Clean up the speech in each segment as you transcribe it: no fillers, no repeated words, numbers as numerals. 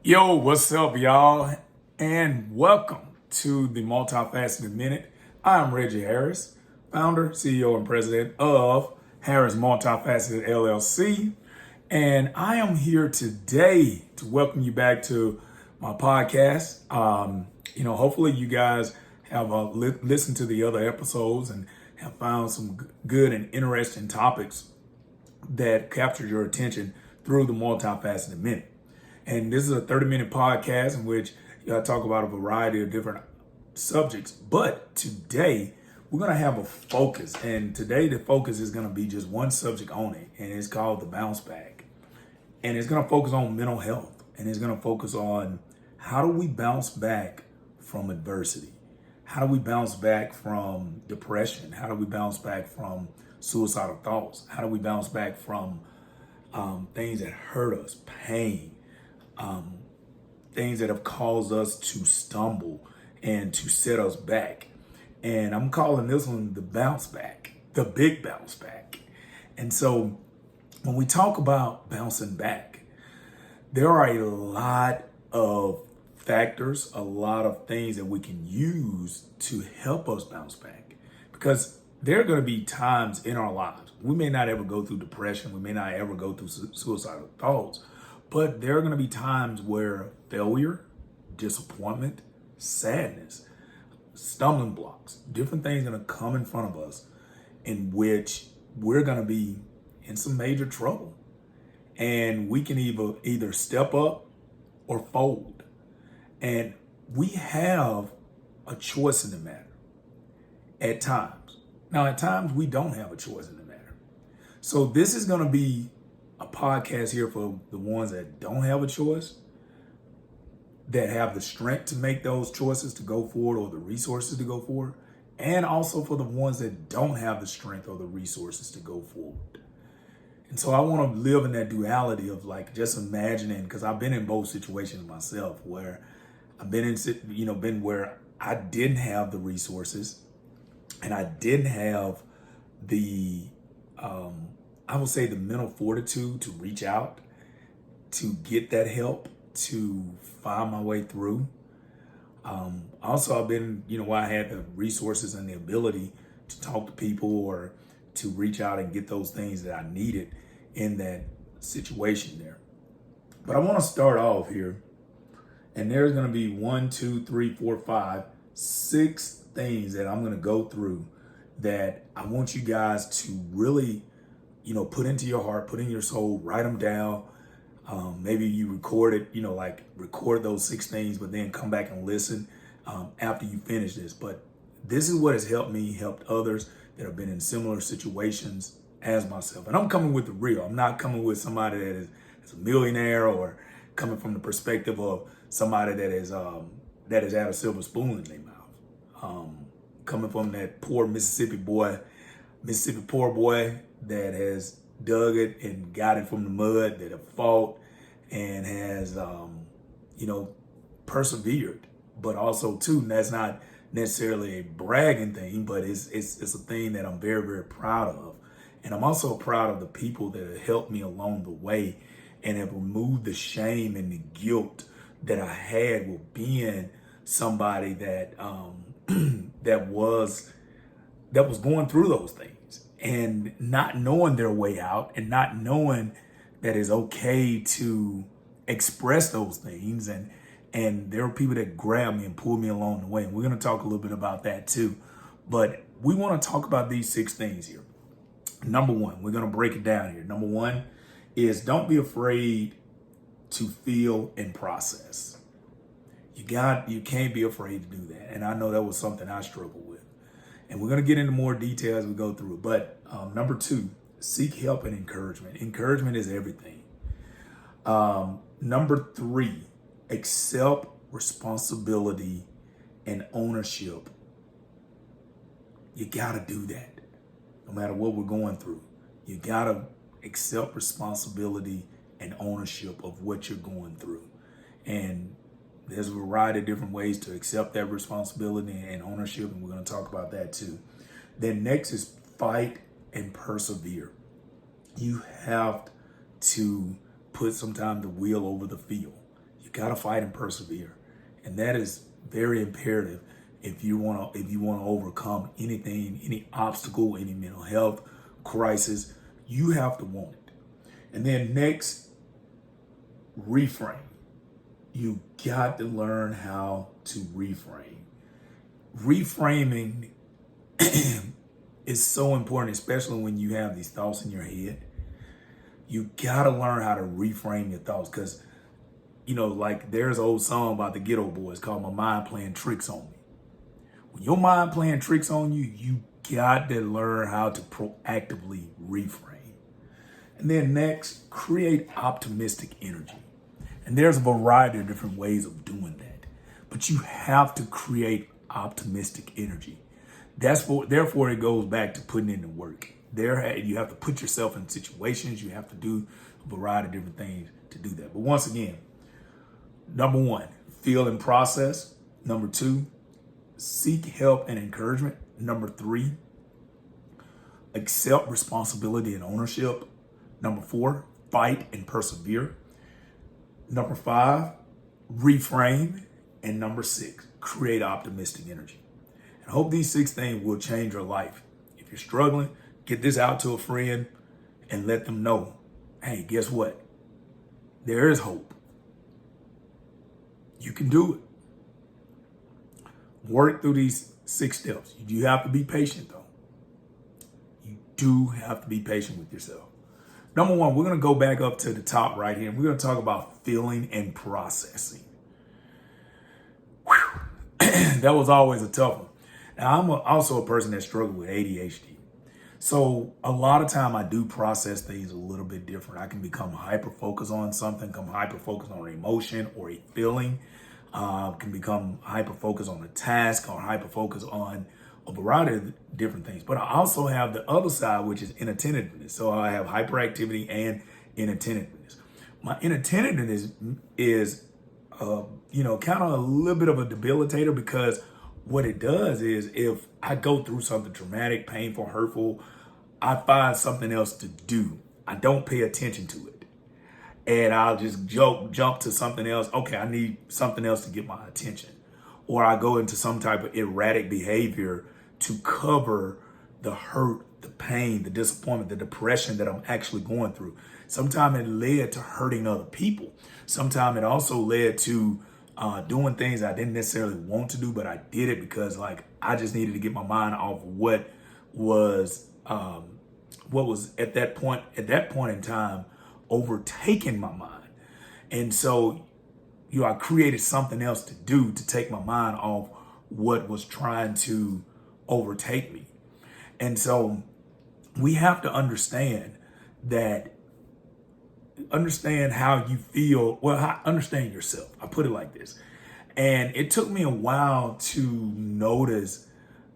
Yo, what's up, y'all? And welcome to the Multifaceted Minute. I'm Reggie Harris, founder, CEO, and president of Harris Multifaceted LLC. And I am here today to welcome you back to my podcast. Hopefully you guys have listened to the other episodes and have found some good and interesting topics that captured your attention through the Multifaceted Minute. And this is a 30-minute podcast in which I talk about a variety of different subjects. But today, we're going to have a focus. And today, the focus is going to be just one subject only. And it's called the bounce back. And it's going to focus on mental health. And it's going to focus on how do we bounce back from adversity? How do we bounce back from depression? How do we bounce back from suicidal thoughts? How do we bounce back from things that hurt us, pain? Things that have caused us to stumble and to set us back. And I'm calling this one the bounce back, the big bounce back. And so when we talk about bouncing back, there are a lot of factors, a lot of things that we can use to help us bounce back. Because there are going to be times in our lives, we may not ever go through depression, we may not ever go through suicidal thoughts, but there are going to be times where failure, disappointment, sadness, stumbling blocks, different things are going to come in front of us in which we're going to be in some major trouble. And we can either step up or fold. And we have a choice in the matter at times. Now, at times, we don't have a choice in the matter. So this is going to be a podcast here for the ones that don't have a choice, that have the strength to make those choices to go forward or the resources to go forward, and also for the ones that don't have the strength or the resources to go forward. And so I want to live in that duality of like just imagining, because I've been in both situations myself where I've been where I didn't have the resources and I didn't have the I would say the mental fortitude to reach out, to get that help, to find my way through. Also, I've been, where I had the resources and the ability to talk to people or to reach out and get those things that I needed in that situation there. But I want to start off here, and there's going to be 6 things that I'm going to go through that I want you guys to really put into your heart, put in your soul, write them down. Maybe you record it, record those 6 things, but then come back and listen after you finish this. But this is what has helped me, helped others that have been in similar situations as myself. And I'm coming with the real. I'm not coming with somebody that is a millionaire or coming from the perspective of somebody that has had a silver spoon in their mouth. Coming from that poor Mississippi poor boy that has dug it and got it from the mud, that have fought and has, persevered. But also too, and that's not necessarily a bragging thing, but it's a thing that I'm very, very proud of. And I'm also proud of the people that have helped me along the way and have removed the shame and the guilt that I had with being somebody that that was going through those things and not knowing their way out and not knowing that it's okay to express those things. And there are people that grab me and pull me along the way. And we're going to talk a little bit about that too. But we want to talk about these 6 things here. Number 1, we're going to break it down here. Number 1 is don't be afraid to feel and process. You can't be afraid to do that. And I know that was something I struggled with. And we're going to get into more detail as we go through it. But number 2, seek help and encouragement. Encouragement is everything. Number 3, accept responsibility and ownership. You got to do that. No matter what we're going through, you got to accept responsibility and ownership of what you're going through. And there's a variety of different ways to accept that responsibility and ownership, and we're going to talk about that too. Then next is fight and persevere. You have to put sometimes the wheel over the field. You got to fight and persevere. And that is very imperative if you want to overcome anything, any obstacle, any mental health crisis. You have to want it. And then next, reframe. You got to learn how to reframe. Reframing is so important, especially when you have these thoughts in your head. You got to learn how to reframe your thoughts, because, like there's an old song about the Ghetto Boys called My Mind Playing Tricks on Me. When your mind playing tricks on you, you got to learn how to proactively reframe. And then next, create optimistic energy. And there's a variety of different ways of doing that, but you have to create optimistic energy. Therefore, it goes back to putting in the work. You have to put yourself in situations. You have to do a variety of different things to do that. But once again, number one, feel and process. Number two, seek help and encouragement. Number three, accept responsibility and ownership. Number four, fight and persevere. Number five, reframe. And number six, create optimistic energy. And I hope these 6 things will change your life. If you're struggling, get this out to a friend and let them know, hey, guess what? There is hope. You can do it. Work through these 6 steps. You do have to be patient, though. You do have to be patient with yourself. Number one, we're going to go back up to the top right here. We're going to talk about feeling and processing. That was always a tough one. Now, I'm also a person that struggled with ADHD. So a lot of time I do process things a little bit different. I can become hyper-focused on something, become hyper-focused on an emotion or a feeling, can become hyper-focused on a task or hyper-focused on a variety of different things. But I also have the other side, which is inattentiveness. So I have hyperactivity and inattentiveness. My inattentiveness is, kind of a little bit of a debilitator, because what it does is if I go through something traumatic, painful, hurtful, I find something else to do. I don't pay attention to it. And I'll just jump to something else. Okay, I need something else to get my attention. Or I go into some type of erratic behavior to cover the hurt, the pain, the disappointment, the depression that I'm actually going through. Sometimes it led to hurting other people. Sometimes it also led to doing things I didn't necessarily want to do, but I did it because I just needed to get my mind off what was at that point in time overtaking my mind. And so, I created something else to do to take my mind off what was trying to overtake me. And so we have to understand how you feel. Well, understand yourself. I put it like this. And it took me a while to notice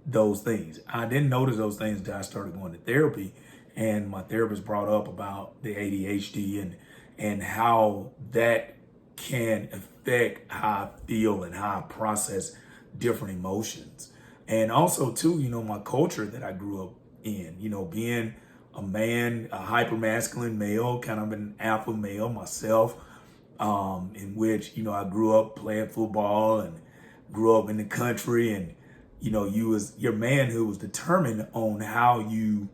those things. I didn't notice those things until I started going to therapy. And my therapist brought up about the ADHD and how that can affect how I feel and how I process different emotions. And also, too, my culture that I grew up in, being a man, a hyper masculine male, kind of an alpha male myself, in which, I grew up playing football and grew up in the country. And, your manhood was determined on how you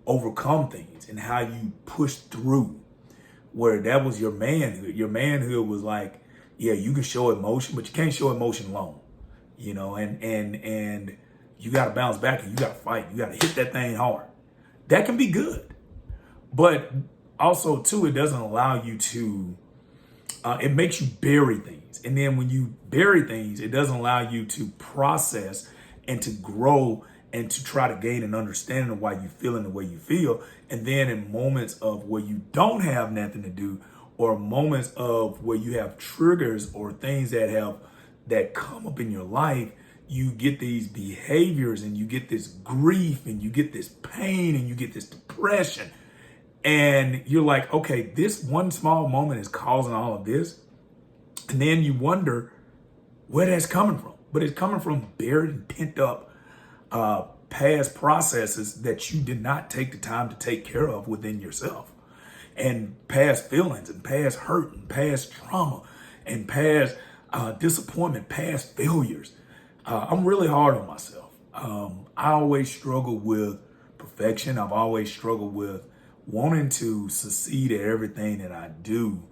overcome things and how you push through, where that was your manhood. Your manhood was like, yeah, you can show emotion, but you can't show emotion alone, and you got to bounce back and you got to fight. You got to hit that thing hard. That can be good. But also, too, it doesn't allow you to, it makes you bury things. And then when you bury things, it doesn't allow you to process and to grow and to try to gain an understanding of why you feeling the way you feel. And then in moments of where you don't have nothing to do, or moments of where you have triggers or things that come up in your life, you get these behaviors and you get this grief and you get this pain and you get this depression. And you're like, okay, this one small moment is causing all of this. And then you wonder where that's coming from. But it's coming from buried and pent up past processes that you did not take the time to take care of within yourself, and past feelings and past hurt and past trauma. and past disappointment, past failures. I'm really hard on myself. I always struggle with perfection. I've always struggled with wanting to succeed at everything that I do,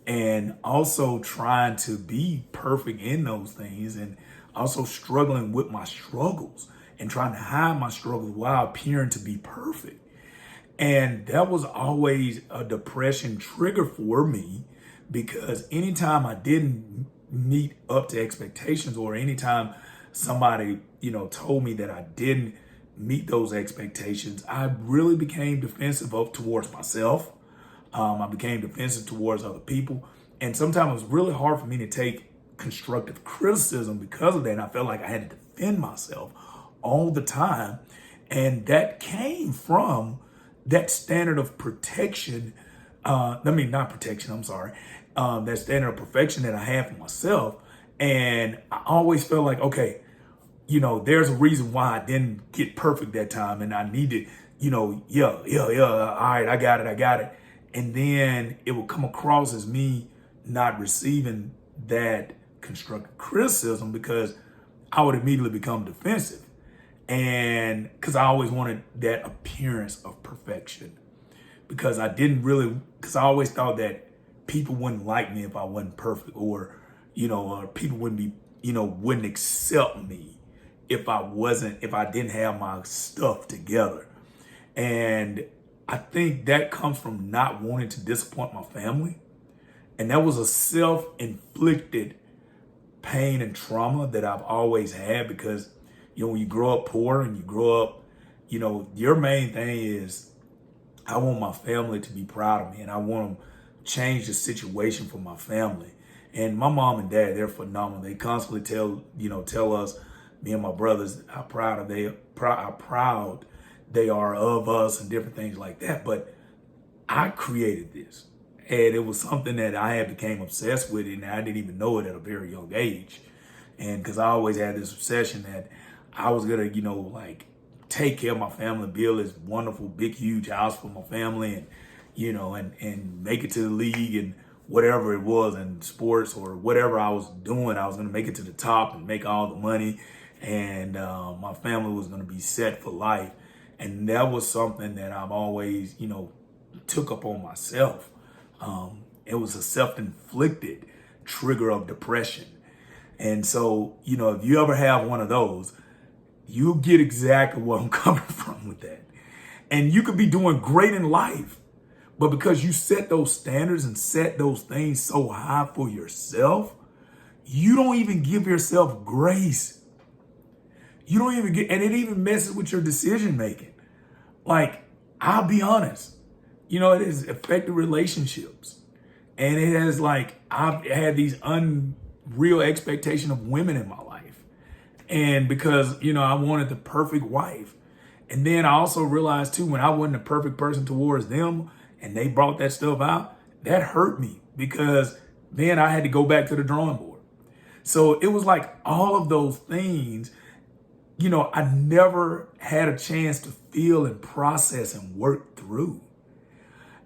and also trying to be perfect in those things, and also struggling with my struggles and trying to hide my struggles while appearing to be perfect. And that was always a depression trigger for me, because anytime I didn't meet up to expectations, or anytime somebody, told me that I didn't meet those expectations, I really became defensive towards myself. I became defensive towards other people. And sometimes it was really hard for me to take constructive criticism because of that. And I felt like I had to defend myself all the time. And that came from that standard of protection. Not protection, I'm sorry. That standard of perfection that I had for myself. And I always felt like, okay, there's a reason why I didn't get perfect that time. And I needed, all right, I got it. And then it would come across as me not receiving that constructive criticism, because I would immediately become defensive. And because I always wanted that appearance of perfection, because I always thought that people wouldn't like me if I wasn't perfect, or people wouldn't accept me if I didn't have my stuff together. And I think that comes from not wanting to disappoint my family. And that was a self-inflicted pain and trauma that I've always had, because, when you grow up poor and you grow up, your main thing is, I want my family to be proud of me, and I want to change the situation for my family. And my mom and dad, they're phenomenal. They constantly tell us, me and my brothers, how proud they are of us and different things like that. But I created this, and it was something that I had became obsessed with, and I didn't even know it at a very young age. And because I always had this obsession that I was gonna, take care of my family, build this wonderful, big, huge house for my family, and make it to the league and whatever it was in sports or whatever I was doing. I was gonna make it to the top and make all the money, and my family was gonna be set for life. And that was something that I've always, took up on myself. It was a self-inflicted trigger of depression. And so, if you ever have one of those, you'll get exactly where I'm coming from with that. And you could be doing great in life, but because you set those standards and set those things so high for yourself, you don't even give yourself grace. You don't even and it even messes with your decision making. Like, I'll be honest, it has affected relationships. And it has, I've had these unreal expectation of women in my life. And because, I wanted the perfect wife. And then I also realized too, when I wasn't the perfect person towards them and they brought that stuff out, that hurt me, because then I had to go back to the drawing board. So it was like all of those things, I never had a chance to feel and process and work through.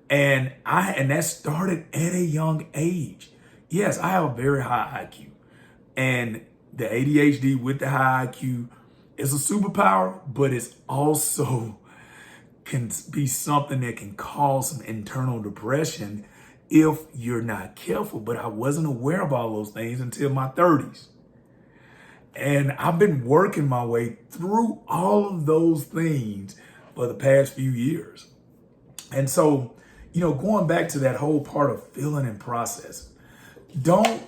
And that started at a young age. Yes, I have a very high IQ, and the ADHD with the high IQ is a superpower, but it's also can be something that can cause some internal depression if you're not careful. But I wasn't aware of all those things until my 30s. And I've been working my way through all of those things for the past few years. And so, going back to that whole part of feeling and process, don't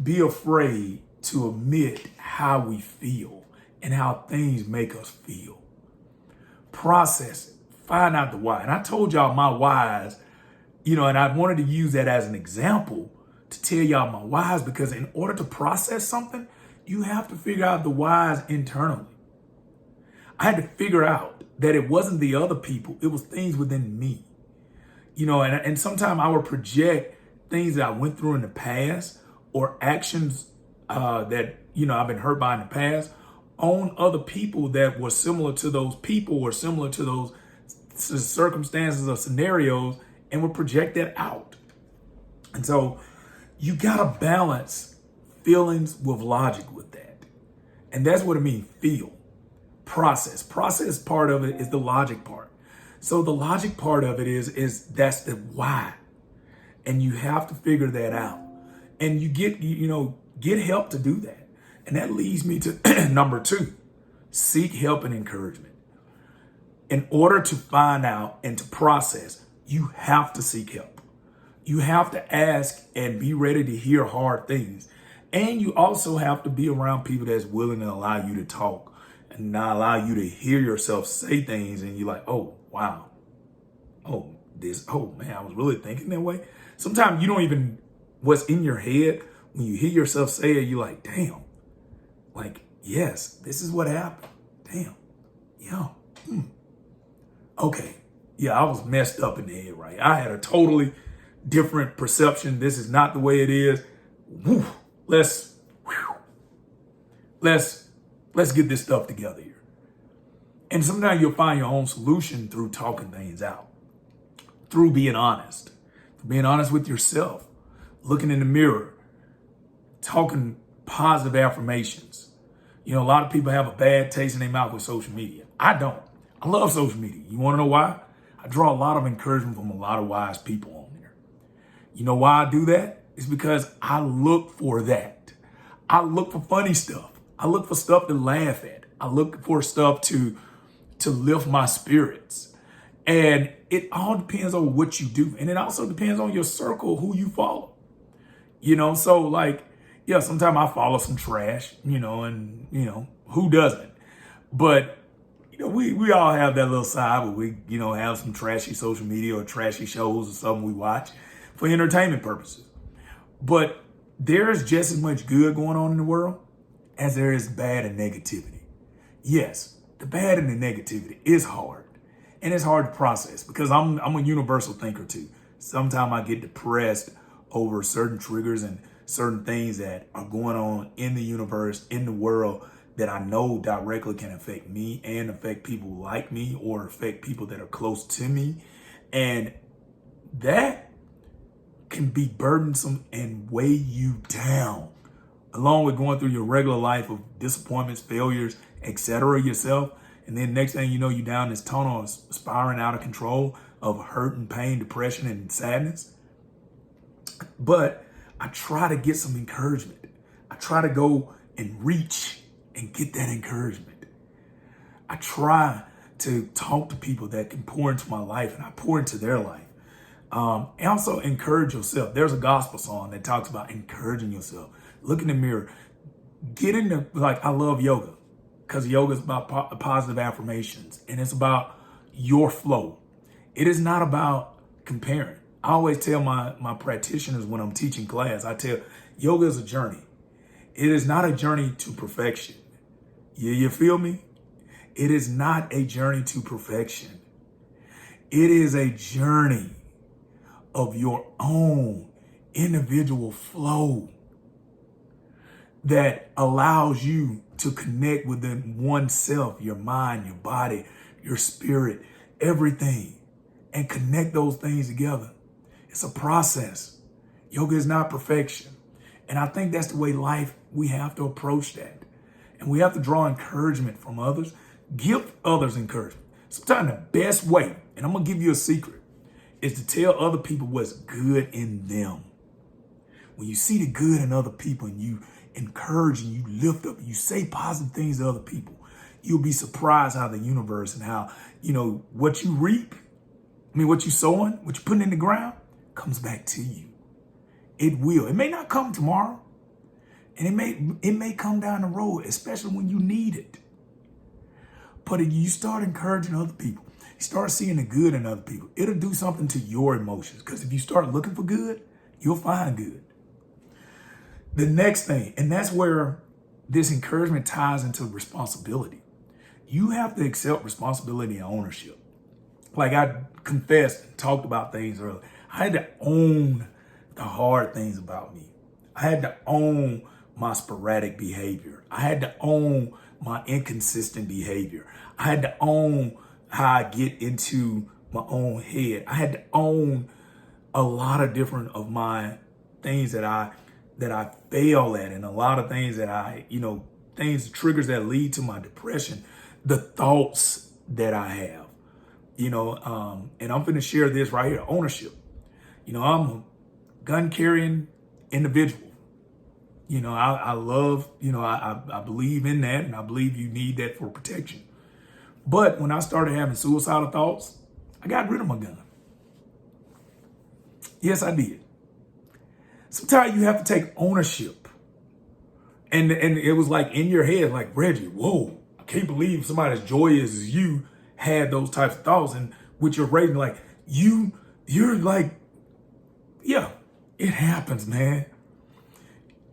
be afraid to admit how we feel and how things make us feel. Process it. Find out the why. And I told y'all my whys, and I wanted to use that as an example to tell y'all my whys, because in order to process something, you have to figure out the whys internally. I had to figure out that it wasn't the other people, it was things within me. And sometimes I would project things that I went through in the past, or actions that, I've been hurt by in the past, on other people that were similar to those people or similar to those circumstances or scenarios, and would project that out. And so, you got to balance feelings with logic with that. And that's what it means, feel. Process. Process part of it is the logic part. So the logic part of it is that's the why. And you have to figure that out. And you get help to do that. And that leads me to number 2, seek help and encouragement. In order to find out and to process, you have to seek help. You have to ask and be ready to hear hard things. And you also have to be around people that's willing to allow you to talk and not allow you to hear yourself say things. And you're like, oh, wow. Oh man, I was really thinking that way. Sometimes you don't even, what's in your head, when you hear yourself say it, you're like, damn. Like, yes, this is what happened. Damn. Yeah. Okay. Yeah, I was messed up in the head, right? I had a totally different perception. This is not the way it is. Woo. Let's get this stuff together here. And sometimes you'll find your own solution through talking things out, through being honest with yourself, looking in the mirror, talking positive affirmations. You know, a lot of people have a bad taste in their mouth with social media. I don't. I love social media. You want to know why? I draw a lot of encouragement from a lot of wise people on there. You know why I do that? It's because I look for that. I look for funny stuff. I look for stuff to laugh at. I look for stuff to lift my spirits. And it all depends on what you do. And it also depends on your circle, who you follow. You know, so like, yeah, sometimes I follow some trash, and who doesn't? But, we all have that little side where we, have some trashy social media or trashy shows or something we watch for entertainment purposes. But there's just as much good going on in the world as there is bad and negativity. Yes, the bad and the negativity is hard. And it's hard to process because I'm a universal thinker too. Sometimes I get depressed over certain triggers and certain things that are going on in the universe, in the world, that I know directly can affect me and affect people like me or affect people that are close to me. And that can be burdensome and weigh you down, along with going through your regular life of disappointments, failures, etc. yourself. And then next thing you know, you're down this tunnel of spiraling out of control of hurt and pain, depression, and sadness. But I try to get some encouragement. I try to go and reach and get that encouragement. I try to talk to people that can pour into my life, and I pour into their life. And also encourage yourself. There's a gospel song that talks about encouraging yourself. Look in the mirror. Get into, I love yoga because yoga is about positive affirmations, and it's about your flow. It is not about comparing. I always tell my practitioners when I'm teaching class, I tell yoga is a journey. It is not a journey to perfection. You feel me? It is not a journey to perfection. It is a journey of your own individual flow that allows you to connect within oneself, your mind, your body, your spirit, everything, and connect those things together. It's a process. Yoga is not perfection. And I think that's the way life, we have to approach that. And we have to draw encouragement from others. Give others encouragement. Sometimes the best way, and I'm going to give you a secret, is to tell other people what's good in them. When you see the good in other people and you encourage and you lift up, and you say positive things to other people, you'll be surprised how the universe and how, what you reap, what you sowing, what you putting in the ground, comes back to you. It will. It may not come tomorrow. And it may come down the road, especially when you need it. But if you start encouraging other people, you start seeing the good in other people, it'll do something to your emotions. Because if you start looking for good, you'll find good. The next thing, and that's where this encouragement ties into responsibility. You have to accept responsibility and ownership. Like I confessed and talked about things earlier. I had to own the hard things about me. I had to own my sporadic behavior. I had to own my inconsistent behavior. I had to own how I get into my own head. I had to own a lot of different of my things that I fail at, and a lot of things that triggers that lead to my depression, the thoughts that I have, and I'm going to share this right here, ownership. I'm a gun carrying individual. I love, I believe in that, and I believe you need that for protection. But when I started having suicidal thoughts, I got rid of my gun. Yes, I did. Sometimes you have to take ownership. And it was like in your head, like, Reggie, whoa, I can't believe somebody as joyous as you had those types of thoughts. And with your rating, like, you're like, yeah, it happens, man.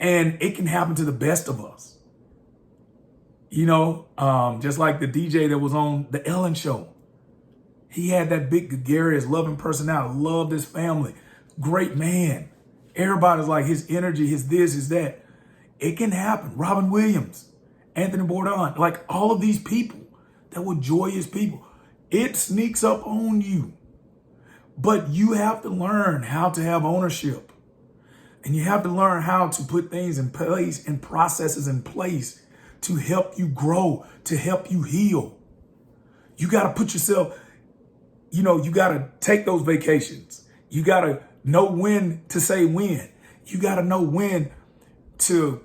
And it can happen to the best of us. Just like the DJ that was on the Ellen Show. He had that big, gregarious, loving personality, loved his family, great man. Everybody's like, his energy, his this, his that. It can happen. Robin Williams, Anthony Bourdain, like all of these people that were joyous people. It sneaks up on you. But you have to learn how to have ownership. And you have to learn how to put things in place and processes in place to help you grow, to help you heal. You got to put yourself, you got to take those vacations. You got to know when to say when. You got to know when to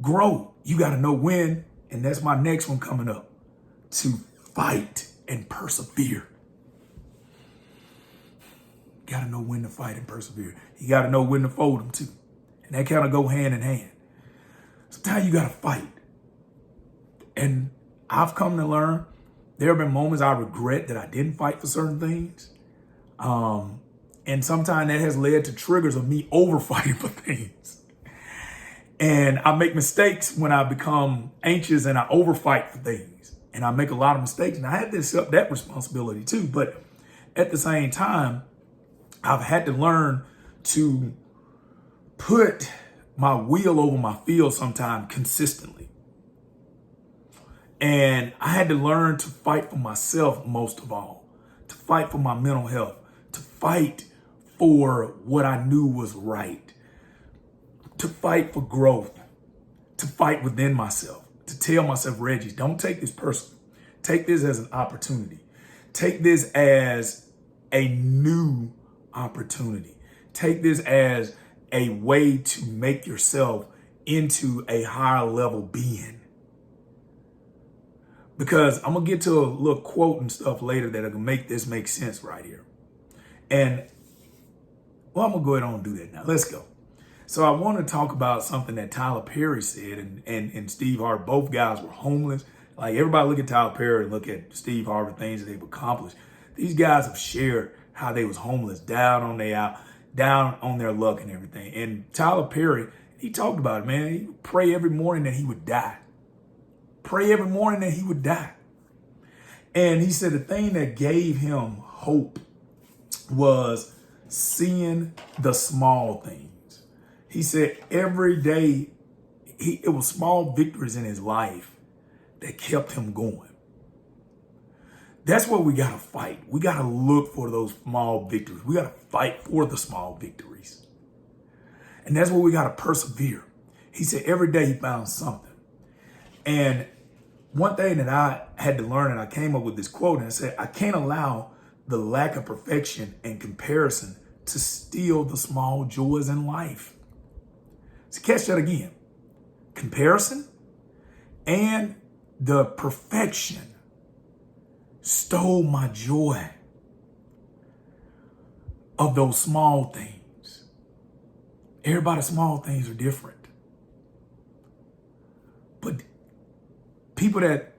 grow. You got to know when, and that's my next one coming up, to fight and persevere. You got to know when to fight and persevere. You got to know when to fold them too. And that kind of go hand in hand. Sometimes you got to fight. And I've come to learn there have been moments I regret that I didn't fight for certain things. And sometimes that has led to triggers of me over fighting for things. And I make mistakes when I become anxious and I over fight for things. And I make a lot of mistakes. And I had to accept that responsibility too. But at the same time, I've had to learn to put my wheel over my field sometime consistently. And I had to learn to fight for myself most of all, to fight for my mental health, to fight for what I knew was right, to fight for growth, to fight within myself, to tell myself, Reggie, don't take this personal. Take this as an opportunity. Take this as a new opportunity. Take this as a way to make yourself into a higher level being. Because I'm going to get to a little quote and stuff later that'll make this make sense right here. And, well, I'm going to go ahead and do that now. Let's go. So I want to talk about something that Tyler Perry said and Steve Harvey. Both guys were homeless. Like, everybody look at Tyler Perry and look at Steve Harvey, things that they've accomplished. These guys have shared how they was homeless, down on their luck and everything. And Tyler Perry, he talked about it, man. He would pray every morning that he would die. Pray every morning that he would die. And he said the thing that gave him hope was seeing the small things. He said every day, it was small victories in his life that kept him going. That's what we got to fight. We got to look for those small victories. We got to fight for the small victories. And that's where we got to persevere. He said every day he found something. And one thing that I had to learn, and I came up with this quote, and I said, I can't allow the lack of perfection and comparison to steal the small joys in life. So catch that again. Comparison and the perfection stole my joy of those small things. Everybody's small things are different. But people that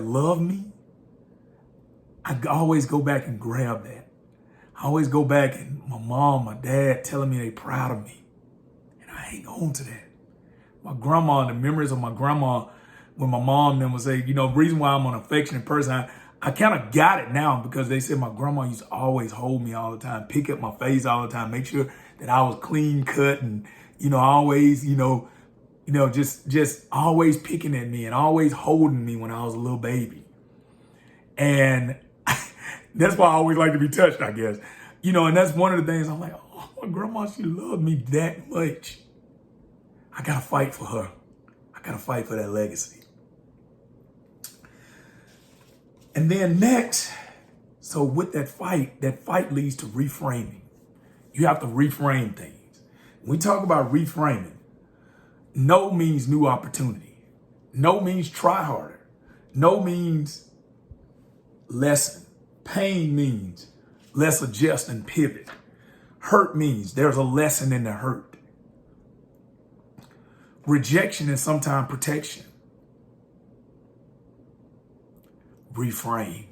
love me, I always go back and grab that. I always go back and my mom, my dad telling me they proud of me. And I hang on to that. My grandma, the memories of my grandma, when my mom then would say, the reason why I'm an affectionate person, I kind of got it now because they said my grandma used to always hold me all the time, pick up my face all the time, make sure that I was clean cut and, always, just always picking at me and always holding me when I was a little baby. And that's why I always like to be touched, I guess. And that's one of the things I'm like, oh, my grandma, she loved me that much. I got to fight for her. I got to fight for that legacy. And then next, so with that fight leads to reframing. You have to reframe things. When we talk about reframing, no means new opportunity. No means try harder. No means lessen. Pain means let's adjust and pivot. Hurt means there's a lesson in the hurt. Rejection is sometimes protection. Reframe.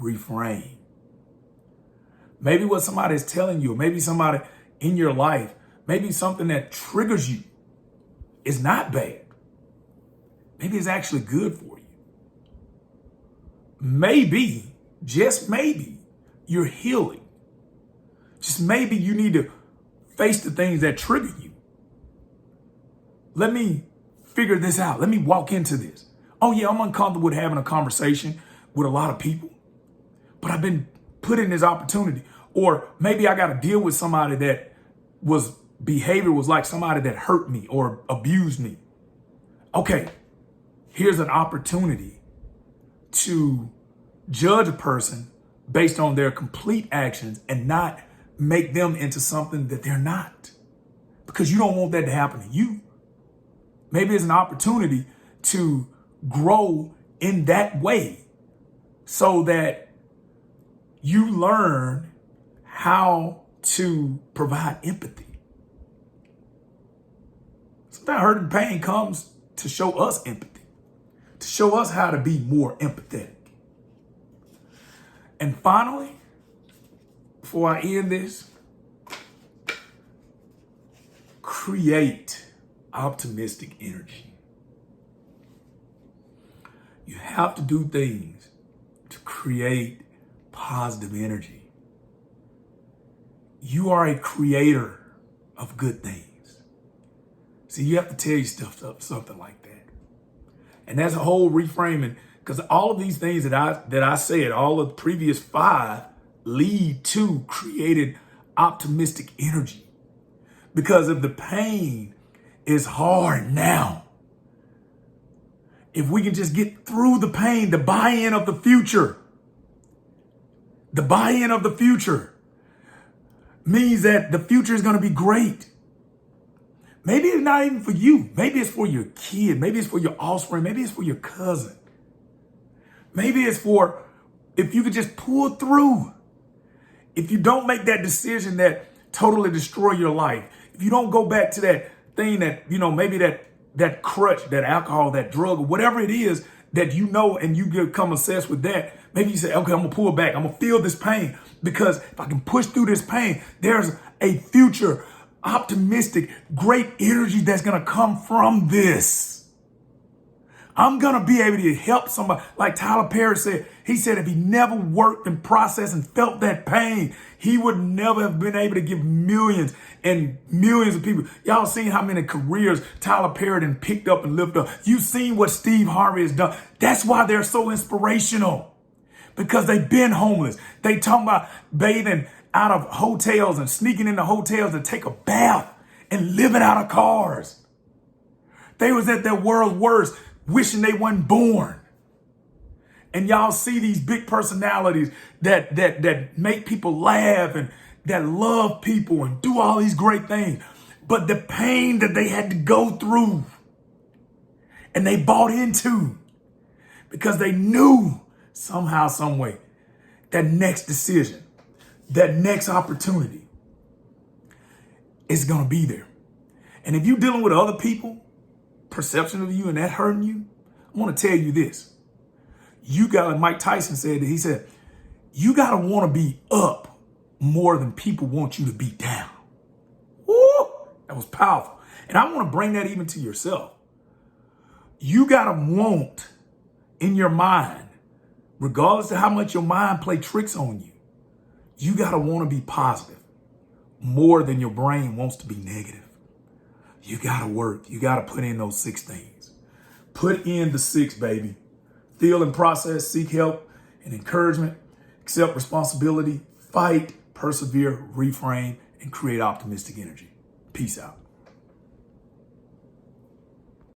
Reframe. Maybe what somebody is telling you, maybe somebody in your life, maybe something that triggers you is not bad. Maybe it's actually good for you. Maybe, just maybe, you're healing. Just maybe you need to face the things that trigger you. Let me figure this out. Let me walk into this. Oh yeah, I'm uncomfortable with having a conversation with a lot of people, but I've been put in this opportunity. Or maybe I got to deal with somebody that behavior was like somebody that hurt me or abused me. Okay, here's an opportunity to judge a person based on their complete actions and not make them into something that they're not, because you don't want that to happen to you. Maybe it's an opportunity to grow in that way so that you learn how to provide empathy. Sometimes hurt and pain comes to show us empathy, to show us how to be more empathetic. And finally, before I end this, create optimistic energy. You have to do things to create positive energy. You are a creator of good things. See, you have to tell yourself something like that. And that's a whole reframing, because all of these things that I said, all of the previous 5 lead to creating optimistic energy. Because if the pain is hard now, if we can just get through the pain, the buy-in of the future means that the future is going to be great. Maybe it's not even for you. Maybe it's for your kid. Maybe it's for your offspring. Maybe it's for your cousin. Maybe it's for, if you could just pull through. If you don't make that decision that totally destroy your life, if you don't go back to that thing that, maybe that crutch, that alcohol, that drug, or whatever it is that and you become obsessed with that, maybe you say, okay, I'm gonna pull back. I'm gonna feel this pain, because if I can push through this pain, there's a future, optimistic, great energy that's gonna come from this. I'm going to be able to help somebody. Like Tyler Perry said, he said if he never worked and processed and felt that pain, he would never have been able to give millions and millions of people. Y'all seen how many careers Tyler Perry done picked up and lifted up. You've seen what Steve Harvey has done. That's why they're so inspirational, because they've been homeless. They talk about bathing out of hotels and sneaking into hotels to take a bath and living out of cars. They was at their world's worst, wishing they wasn't born. And y'all see these big personalities that make people laugh and that love people and do all these great things. But the pain that they had to go through and they bought into, because they knew somehow, some way, that next decision, that next opportunity is going to be there. And if you're dealing with other people, perception of you and that hurting you, I want to tell you this. You got, like Mike Tyson said, he said, you got to want to be up more than people want you to be down. Woo! That was powerful. And I want to bring that even to yourself. You got to want in your mind, regardless of how much your mind play tricks on you, you got to want to be positive more than your brain wants to be negative. You got to work. You got to put in those 6 things. Put in the 6, baby. Feel and process, seek help and encouragement, accept responsibility, fight, persevere, reframe, and create optimistic energy. Peace out.